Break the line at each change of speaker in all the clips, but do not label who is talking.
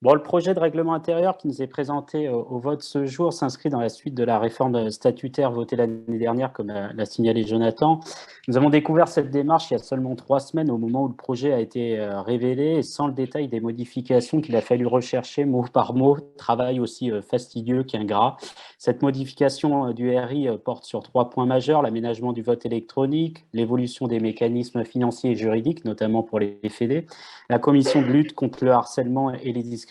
Bon, le projet de règlement intérieur qui nous est présenté au vote ce jour s'inscrit dans la suite de la réforme statutaire votée l'année dernière, comme l'a signalé Jonathan. Nous avons découvert cette démarche il y a seulement 3 semaines, au moment où le projet a été révélé, et sans le détail des modifications qu'il a fallu rechercher mot par mot, travail aussi fastidieux qu'ingrat. Cette modification du RI porte sur 3 points majeurs: l'aménagement du vote électronique, l'évolution des mécanismes financiers et juridiques, notamment pour les FED, la commission de lutte contre le harcèlement et les discriminations.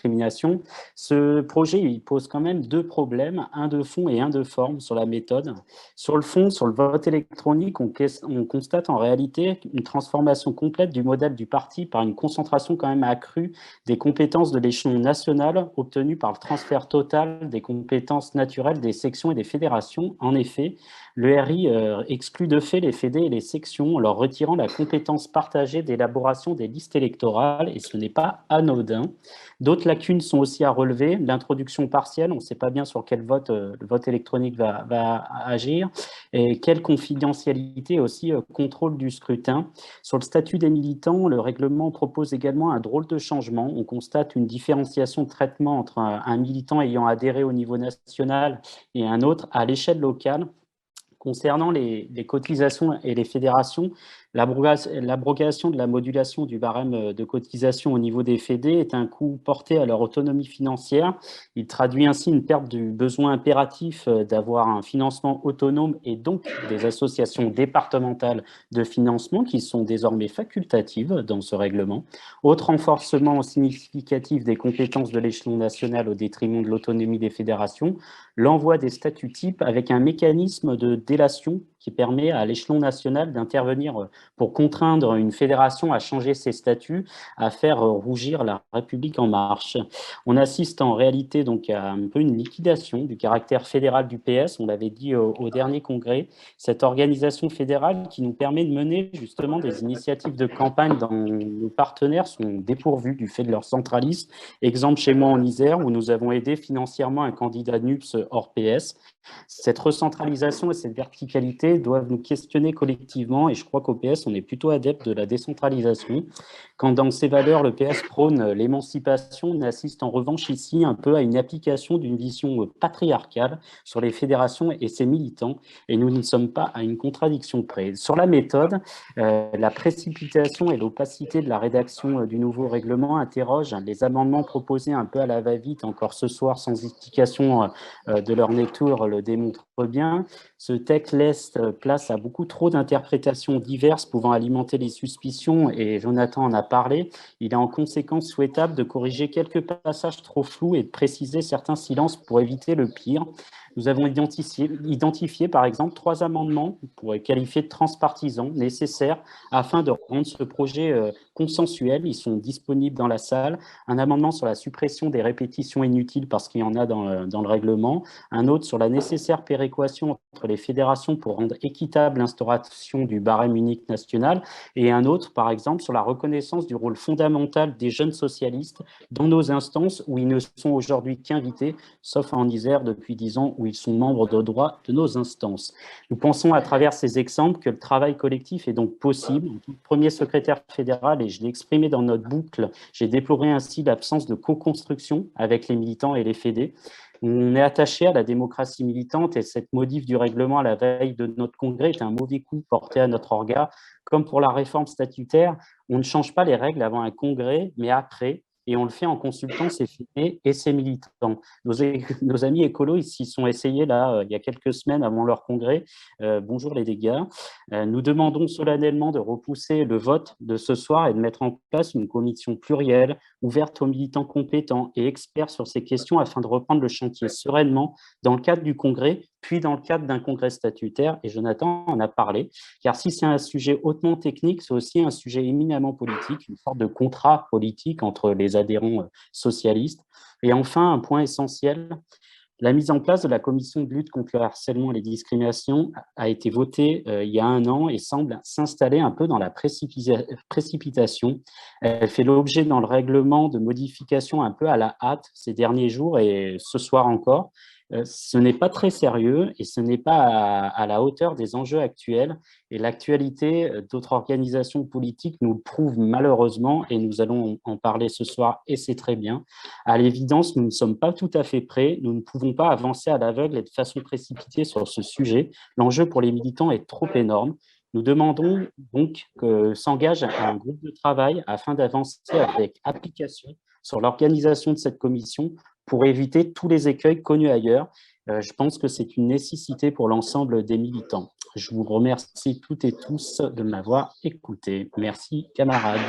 Ce projet, il pose quand même 2 problèmes, un de fond et un de forme sur la méthode. Sur le fond, sur le vote électronique, on constate en réalité une transformation complète du modèle du parti par une concentration quand même accrue des compétences de l'échelon national obtenues par le transfert total des compétences naturelles des sections et des fédérations. En effet, le RI exclut de fait les fédés et les sections en leur retirant la compétence partagée d'élaboration des listes électorales, et ce n'est pas anodin. D'autres lacunes sont aussi à relever: l'introduction partielle, on ne sait pas bien sur quel vote le vote électronique va agir, et quelle confidentialité aussi contrôle du scrutin. Sur le statut des militants, le règlement propose également un drôle de changement. On constate une différenciation de traitement entre un militant ayant adhéré au niveau national et un autre à l'échelle locale. Concernant les cotisations et les fédérations, l'abrogation de la modulation du barème de cotisation au niveau des fédés est un coup porté à leur autonomie financière. Il traduit ainsi une perte du besoin impératif d'avoir un financement autonome, et donc des associations départementales de financement qui sont désormais facultatives dans ce règlement. Autre renforcement significatif des compétences de l'échelon national au détriment de l'autonomie des fédérations: l'envoi des statuts types avec un mécanisme de délation qui permet à l'échelon national d'intervenir pour contraindre une fédération à changer ses statuts, à faire rougir la République en marche. On assiste en réalité donc à un peu une liquidation du caractère fédéral du PS, on l'avait dit au dernier congrès. Cette organisation fédérale qui nous permet de mener justement des initiatives de campagne dont nos partenaires sont dépourvus du fait de leur centralisme. Exemple chez moi en Isère, où nous avons aidé financièrement un candidat NUPS hors PS. Cette recentralisation et cette verticalité doivent nous questionner collectivement, et je crois qu'au PS, on est plutôt adepte de la décentralisation. Quand dans ses valeurs, le PS prône l'émancipation, on assiste en revanche ici un peu à une application d'une vision patriarcale sur les fédérations et ses militants, et nous ne sommes pas à une contradiction près. Sur la méthode, la précipitation et l'opacité de la rédaction du nouveau règlement interrogent. Les amendements proposés un peu à la va-vite, encore ce soir, sans explication de leur nature, le démontre bien. Ce texte laisse place à beaucoup trop d'interprétations diverses pouvant alimenter les suspicions, et Jonathan en a parlé. Il est en conséquence souhaitable de corriger quelques passages trop flous et de préciser certains silences pour éviter le pire. Nous avons identifié, par exemple, 3 amendements qu'on pourrait qualifier de transpartisans nécessaires afin de rendre ce projet consensuel. Ils sont disponibles dans la salle. Un amendement sur la suppression des répétitions inutiles, parce qu'il y en a dans le règlement. Un autre sur la nécessaire péréquation entre les fédérations pour rendre équitable l'instauration du barème unique national. Et un autre, par exemple, sur la reconnaissance du rôle fondamental des jeunes socialistes dans nos instances, où ils ne sont aujourd'hui qu'invités, sauf en Isère depuis 10 ans, où ils sont membres de droit de nos instances. Nous pensons à travers ces exemples que le travail collectif est donc possible. En tant que premier secrétaire fédéral, et je l'ai exprimé dans notre boucle, j'ai déploré ainsi l'absence de co-construction avec les militants et les fédés. On est attaché à la démocratie militante, et cette modif du règlement à la veille de notre congrès est un mauvais coup porté à notre orga. Comme pour la réforme statutaire, on ne change pas les règles avant un congrès, mais après, et on le fait en consultant ses fédés et ses militants. Nos amis écolos, ils s'y sont essayés là, il y a quelques semaines avant leur congrès. Bonjour les dégâts. Nous demandons solennellement de repousser le vote de ce soir et de mettre en place une commission plurielle, ouverte aux militants compétents et experts sur ces questions, afin de reprendre le chantier sereinement dans le cadre du congrès, puis dans le cadre d'un congrès statutaire. Et Jonathan en a parlé, car si c'est un sujet hautement technique, c'est aussi un sujet éminemment politique, une sorte de contrat politique entre les adhérents socialistes. Et enfin, un point essentiel: la mise en place de la commission de lutte contre le harcèlement et les discriminations a été votée il y a un an et semble s'installer un peu dans la précipitation. Elle fait l'objet dans le règlement de modifications un peu à la hâte ces derniers jours et ce soir encore. Ce n'est pas très sérieux et ce n'est pas à la hauteur des enjeux actuels. Et l'actualité d'autres organisations politiques nous le prouve malheureusement, et nous allons en parler ce soir, et c'est très bien. À l'évidence, nous ne sommes pas tout à fait prêts. Nous ne pouvons pas avancer à l'aveugle et de façon précipitée sur ce sujet. L'enjeu pour les militants est trop énorme. Nous demandons donc que s'engage un groupe de travail afin d'avancer avec application sur l'organisation de cette commission pour éviter tous les écueils connus ailleurs. Je pense que c'est une nécessité pour l'ensemble des militants. Je vous remercie toutes et tous de m'avoir écouté. Merci, camarades.